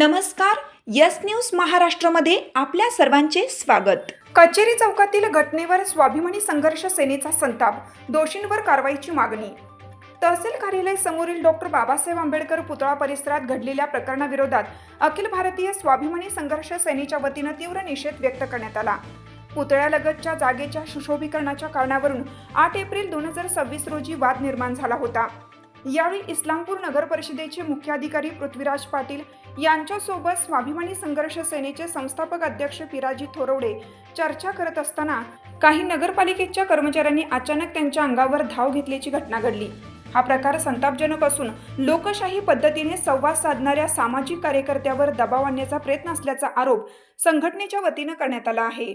नमस्कार. Yes news महाराष्ट्रामध्ये आपल्या सर्वांचे स्वागत. कचेरी चौकातील घटनेवर स्वाभिमानी संघर्ष सेनेचा संताप, दोषींवर कारवाईची मागणी. तहसील कार्यालय समोरील डॉक्टर बाबासाहेब आंबेडकर पुतळा परिसरात घडलेल्या प्रकरणाविरोधात अखिल भारतीय स्वाभिमानी संघर्ष सेनेच्या वतीने तीव्र निषेध व्यक्त करण्यात आला. पुतळ्यालगतच्या जागेच्या सुशोभीकरणाच्या कारणावरून 8 एप्रिल 2026 रोजी वाद निर्माण झाला होता. यावेळी इस्लामपूर नगर परिषदेचे मुख्याधिकारी पृथ्वीराज पाटील यांच्यासोबत स्वाभिमानी संघर्ष सेनेचे संस्थापक अध्यक्ष पिराजी थोरवडे चर्चा करत असताना काही नगरपालिकेच्या कर्मचाऱ्यांनी अचानक त्यांच्या अंगावर धाव घेतल्याची घटना घडली. हा प्रकार संतापजनक असून लोकशाही पद्धतीने संवाद साधणाऱ्या सामाजिक कार्यकर्त्यावर दबाव आणण्याचा प्रयत्न असल्याचा आरोप संघटनेच्या वतीने करण्यात आला आहे.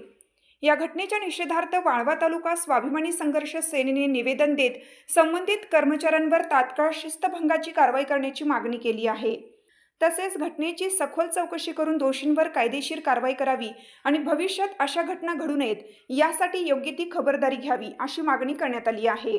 या घटनेच्या निषेधार्थ वाळवा तालुका स्वाभिमानी संघर्ष सेनेने निवेदन देत संबंधित कर्मचाऱ्यांवर तात्काळ शिस्तभंगाची कारवाई करण्याची मागणी केली आहे. तसेच घटनेची सखोल चौकशी करून दोषींवर कायदेशीर कारवाई करावी आणि भविष्यात अशा घटना घडू नयेत यासाठी योग्य ती खबरदारी घ्यावी अशी मागणी करण्यात आली आहे.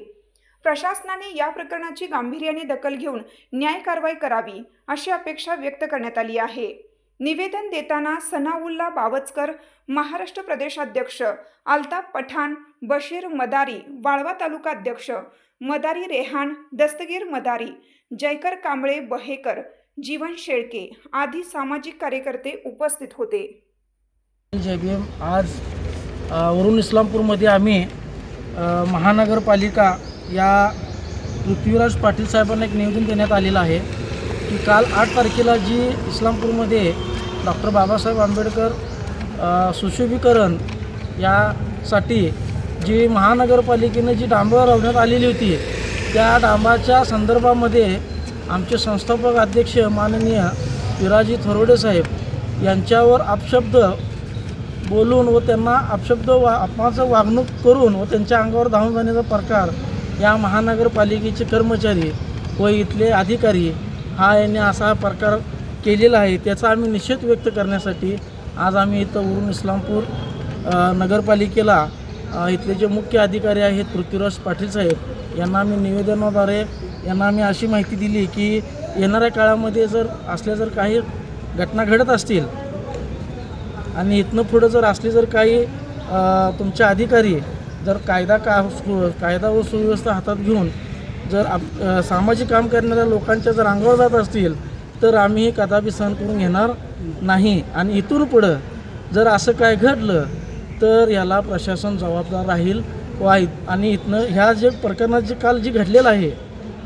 प्रशासनाने या प्रकरणाची गांभीर्याने दखल घेऊन न्याय कारवाई करावी अशी अपेक्षा व्यक्त करण्यात आली आहे. निवेदन देताना सनाउल्ला बावचकर, महाराष्ट्र प्रदेशाध्यक्ष अल्ताफ पठाण, बशीर मदारी, वाळवा तालुका अध्यक्ष मदारी रेहान, दस्तगीर मदारी, जयकर कांबळे बहेकर, जीवन शेळके आदी सामाजिक कार्यकर्ते उपस्थित होते. जय भीम. आज वरून इस्लामपूरमध्ये आम्ही महानगरपालिका या पृथ्वीराज पाटील साहेबांना एक निवेदन देण्यात आलेलं आहे की काल 8 तारखेला जी इस्लामपूरमध्ये डॉक्टर बाबासाहेब आंबेडकर सुशोभीकरण यासाठी जी महानगरपालिकेनं जी डांबर लावण्यात आलेली होती त्या डांबाच्या संदर्भामध्ये आमचे संस्थापक अध्यक्ष माननीय पिराजी थोरवडे साहेब यांच्यावर अपशब्द बोलून व त्यांना अपशब्द अपमानाचं वागणूक करून व त्यांच्या अंगावर धावून जाण्याचा प्रकार या महानगरपालिकेचे कर्मचारी व इथले अधिकारी यांनी असा प्रकार केलेला आहे. त्याचा आम्ही निषेध व्यक्त करण्यासाठी आज आम्ही इथं वरून इस्लामपूर नगरपालिकेला इथले जे मुख्य अधिकारी आहेत पृथ्वीराज पाटील साहेब यांना आम्ही निवेदनाद्वारे यांना आम्ही अशी माहिती दिली की येणाऱ्या काळामध्ये जर काही घटना घडत असतील आणि इथनं पुढं जर असले जर काही तुमचे अधिकारी जर कायदा व सुव्यवस्था हातात घेऊन जर सामाजिक काम करणाऱ्या लोकांच्या जर अंगावर जात असतील तर आम्ही कदापि सहन करून घेणार नाही. आणि इथून पुढं जर असं काय घडलं तर याला प्रशासन जबाबदार राहील आणि इथनं ह्या जे प्रकरणात जे काल जे घडलेलं आहे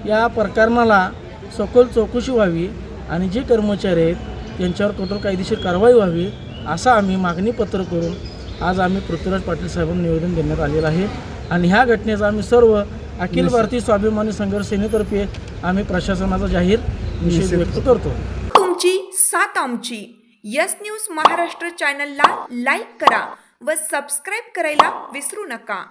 या प्रकरणाला सखोल चौकशी व्हावी आणि जे कर्मचारी आहेत त्यांच्यावर कठोर कायदेशीर कारवाई व्हावी असा आम्ही मागणीपत्र करून आज आम्ही पृथ्वीराज पाटील साहेबांना निवेदन देण्यात आलेलं आहे. आणि ह्या घटनेचा आम्ही सर्व अखिल भारतीय स्वाभिमानी संघर्ष सेनेतर्फे आम्ही प्रशासनाचा जाहीर निषेध व्यक्त करतो. तुमची साथ आमची. यस न्यूज महाराष्ट्र चॅनलला लाईक करा व सबस्क्राईब करायला विसरू नका.